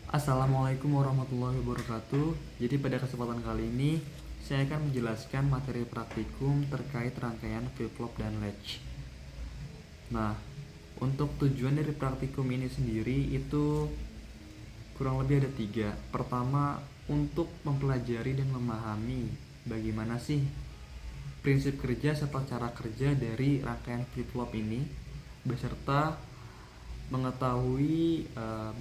Assalamualaikum warahmatullahi wabarakatuh. Jadi pada kesempatan kali ini saya akan menjelaskan materi praktikum terkait rangkaian flip-flop dan latch. Nah, untuk tujuan dari praktikum ini sendiri itu kurang lebih ada 3. Pertama, untuk mempelajari dan memahami bagaimana sih prinsip kerja serta cara kerja dari rangkaian flip-flop ini, beserta mengetahui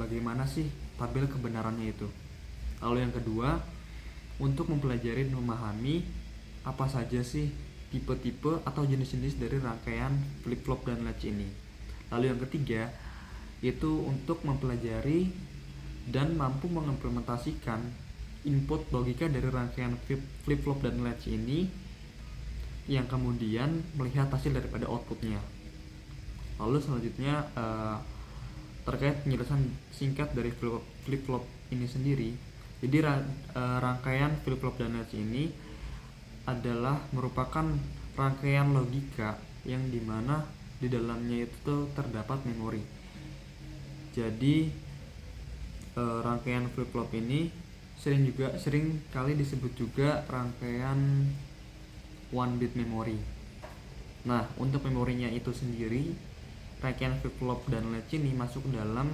bagaimana sih tabel kebenarannya itu. Lalu yang kedua, untuk mempelajari dan memahami apa saja sih tipe-tipe atau jenis-jenis dari rangkaian flip-flop dan latch ini. Lalu yang ketiga, itu untuk mempelajari dan mampu mengimplementasikan input logika dari rangkaian flip-flop dan latch ini, yang kemudian melihat hasil daripada outputnya. Lalu selanjutnya terkait penjelasan singkat dari flip-flop ini sendiri. Jadi rangkaian flip-flop dan latch ini adalah merupakan rangkaian logika yang dimana di dalamnya itu terdapat memori. Jadi rangkaian flip-flop ini sering kali disebut juga rangkaian one bit memory. Nah, untuk memorinya itu sendiri, rangkaian flip-flop dan latch ini masuk dalam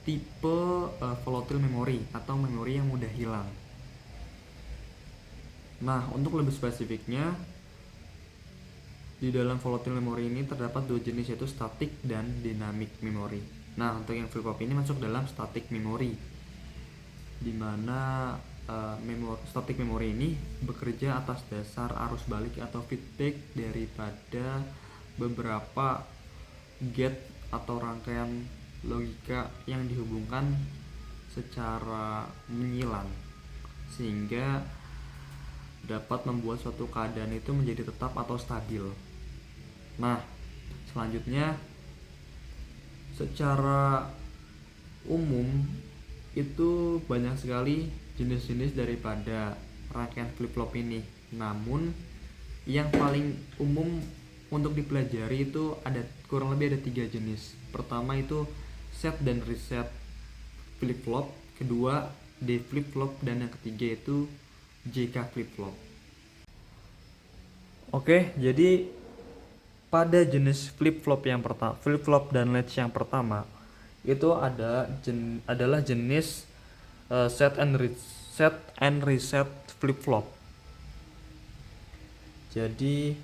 tipe volatile memory atau memori yang mudah hilang. Nah, untuk lebih spesifiknya, di dalam volatile memory ini terdapat 2 jenis, yaitu static dan dynamic memory. Nah, untuk yang flip-flop ini masuk dalam static memory, di mana static memory ini bekerja atas dasar arus balik atau feedback daripada beberapa gate atau rangkaian logika yang dihubungkan secara menyilang, sehingga dapat membuat suatu keadaan itu menjadi tetap atau stabil. Nah, selanjutnya secara umum itu banyak sekali jenis-jenis daripada rangkaian flip-flop ini. Namun yang paling umum untuk dipelajari itu kurang lebih ada 3 jenis. Pertama itu set dan reset flip-flop, kedua D flip-flop, dan yang ketiga itu JK flip-flop. Oke, jadi pada jenis flip-flop yang pertama, flip-flop dan latch yang pertama, itu adalah jenis set and reset flip-flop. Jadi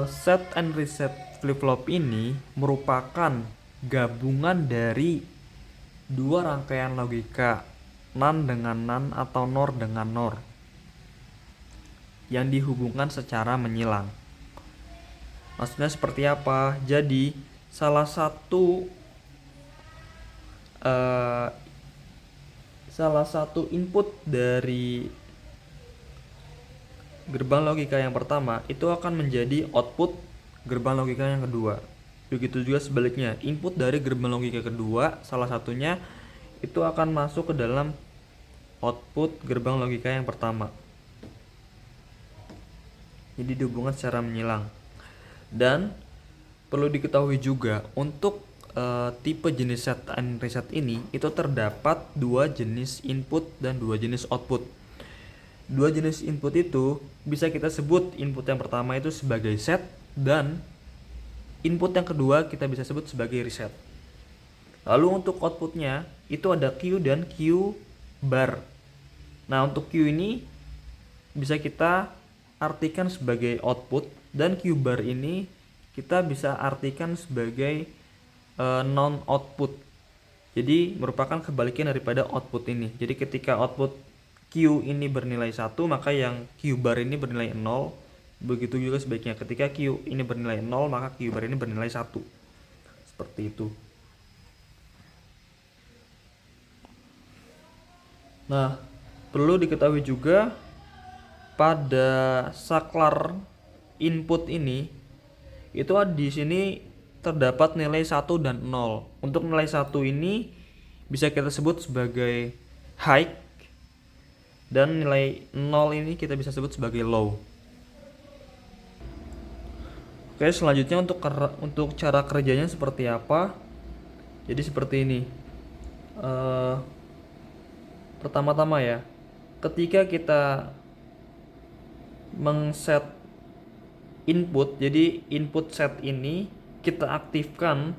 set and reset flip-flop ini merupakan gabungan dari 2 rangkaian logika, NAND dengan NAND atau NOR dengan NOR, yang dihubungkan secara menyilang. Maksudnya seperti apa? Jadi salah satu input dari gerbang logika yang pertama itu akan menjadi output gerbang logika yang kedua. Begitu juga sebaliknya, input dari gerbang logika kedua salah satunya itu akan masuk ke dalam output gerbang logika yang pertama. Jadi dihubungkan secara menyilang. Dan perlu diketahui juga untuk tipe jenis set and reset ini itu terdapat 2 jenis input dan 2 jenis output. 2 jenis input itu bisa kita sebut input yang pertama itu sebagai set, dan input yang kedua kita bisa sebut sebagai reset. Lalu untuk outputnya itu ada Q dan Q bar. Nah, untuk Q ini bisa kita artikan sebagai output, dan Q bar ini kita bisa artikan sebagai non output. Jadi merupakan kebalikan daripada output ini. Jadi ketika output Q ini bernilai 1, maka yang Q bar ini bernilai 0. Begitu juga sebaliknya, ketika Q ini bernilai 0, maka Q bar ini bernilai 1. Seperti itu. Nah, perlu diketahui juga pada saklar input ini itu di sini terdapat nilai 1 dan 0. Untuk nilai 1 ini bisa kita sebut sebagai high, dan nilai 0 ini kita bisa sebut sebagai low. Oke, selanjutnya untuk cara kerjanya seperti apa? Jadi seperti ini. eh, pertama-tama ya, ketika kita mengset input, jadi input set ini kita aktifkan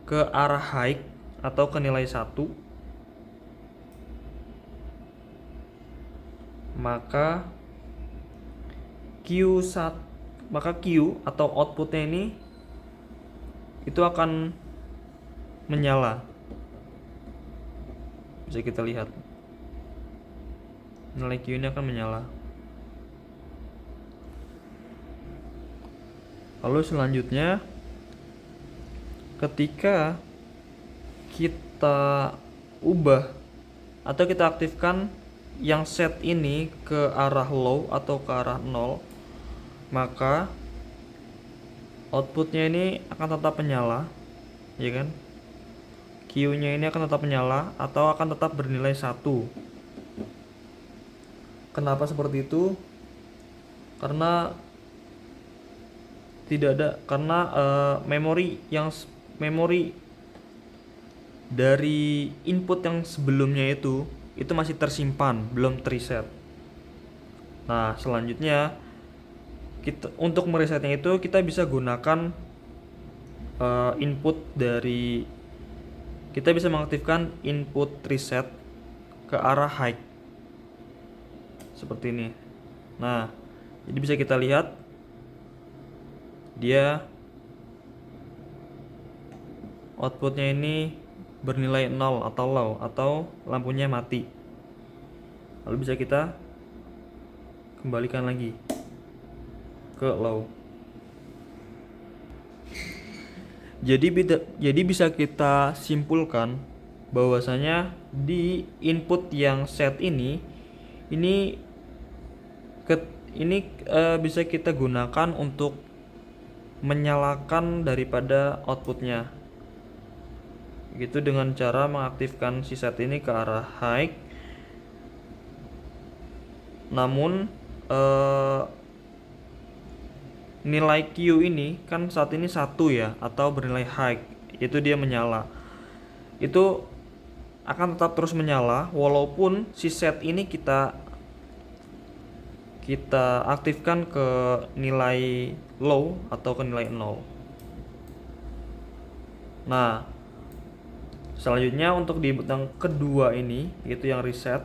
ke arah high atau ke nilai 1, maka Q atau outputnya ini itu akan menyala. Bisa kita lihat nilai Q ini akan menyala. Lalu selanjutnya, ketika kita ubah atau kita aktifkan yang set ini ke arah low atau ke arah 0, maka outputnya ini akan tetap menyala, ya kan? Q-nya ini akan tetap menyala atau akan tetap bernilai 1. Kenapa seperti itu? Karena memori dari input yang sebelumnya itu masih tersimpan, belum reset. Nah, selanjutnya untuk meresetnya itu kita bisa gunakan kita bisa mengaktifkan input reset ke arah high seperti ini. Nah, jadi bisa kita lihat dia outputnya ini bernilai 0 atau low atau lampunya mati. Lalu bisa kita kembalikan lagi ke low. Jadi bisa kita simpulkan bahwasanya di input yang set ini bisa kita gunakan untuk menyalakan daripada outputnya, gitu, dengan cara mengaktifkan si set ini ke arah high. Namun nilai Q ini kan saat ini 1 ya, atau bernilai high, itu dia menyala. Itu akan tetap terus menyala walaupun si set ini kita aktifkan ke nilai low atau ke nilai 0. Nah, selanjutnya untuk di input yang kedua ini, yaitu yang reset,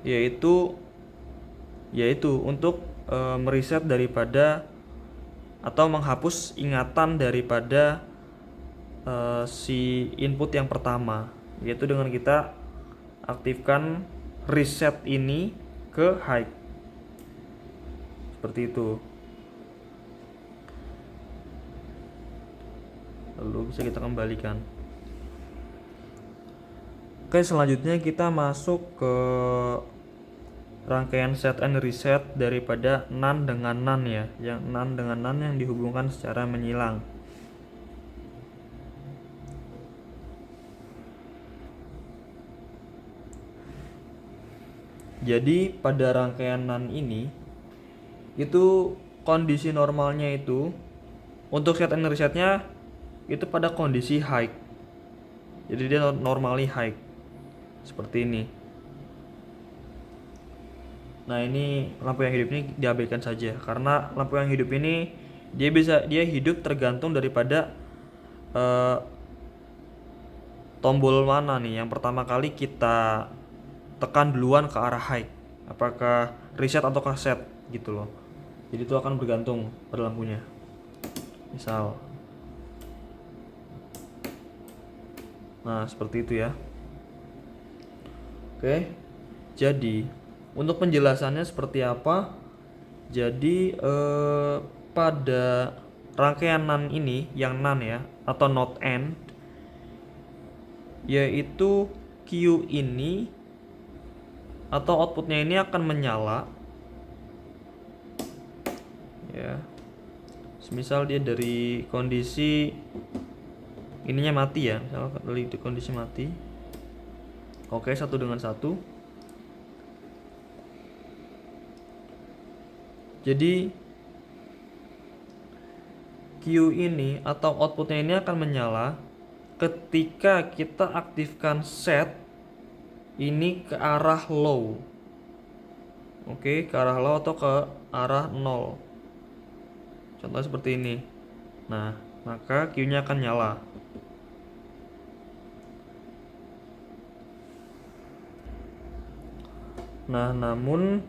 yaitu untuk mereset daripada atau menghapus ingatan daripada si input yang pertama, yaitu dengan kita aktifkan reset ini ke high seperti itu. Lalu bisa kita kembalikan. Oke, selanjutnya kita masuk ke rangkaian set and reset daripada NAND dengan NAND ya, yang NAND dengan NAND yang dihubungkan secara menyilang. Jadi pada rangkaian NAND ini itu kondisi normalnya itu untuk set and resetnya itu pada kondisi high. Jadi dia normally high seperti ini. Nah, ini lampu yang hidup ini diabaikan saja karena lampu yang hidup ini dia hidup tergantung daripada tombol mana nih yang pertama kali kita tekan duluan ke arah high, apakah reset atau set gitu loh. Jadi itu akan bergantung pada lampunya. Misal, nah seperti itu ya. Oke, jadi untuk penjelasannya seperti apa? Jadi pada rangkaian NAND ini, yang NAND ya, atau not AND, yaitu Q ini atau outputnya ini akan menyala ya. Semisal dia dari kondisi ininya mati ya, misalnya dari kondisi mati. Oke, 1 dengan 1. Jadi Q ini atau outputnya ini akan menyala ketika kita aktifkan set ini ke arah low. Oke, ke arah low atau ke arah 0. Contohnya seperti ini. Nah, maka Q-nya akan nyala. Nah, namun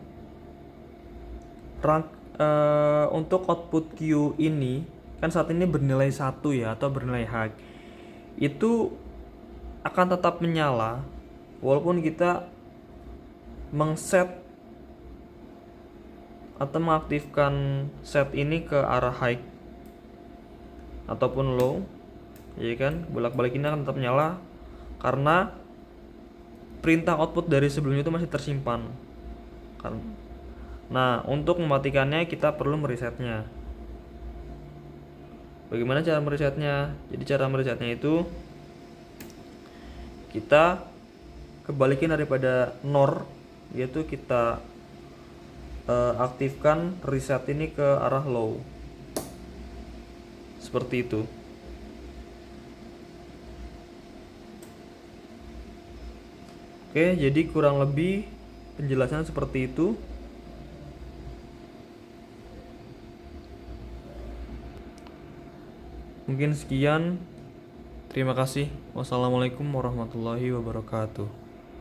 untuk output Q ini kan saat ini bernilai 1 ya, atau bernilai high. Itu akan tetap menyala walaupun kita mengset atau mengaktifkan set ini ke arah high ataupun low, ya kan, bolak-balik ini akan tetap nyala karena perintah output dari sebelumnya itu masih tersimpan. Nah, untuk mematikannya kita perlu meresetnya. Bagaimana cara meresetnya? Jadi cara meresetnya itu kita kebalikin daripada NOR, yaitu kita aktifkan reset ini ke arah low. Seperti itu. Oke, jadi kurang lebih penjelasannya seperti itu. Mungkin sekian. Terima kasih. Wassalamualaikum warahmatullahi wabarakatuh.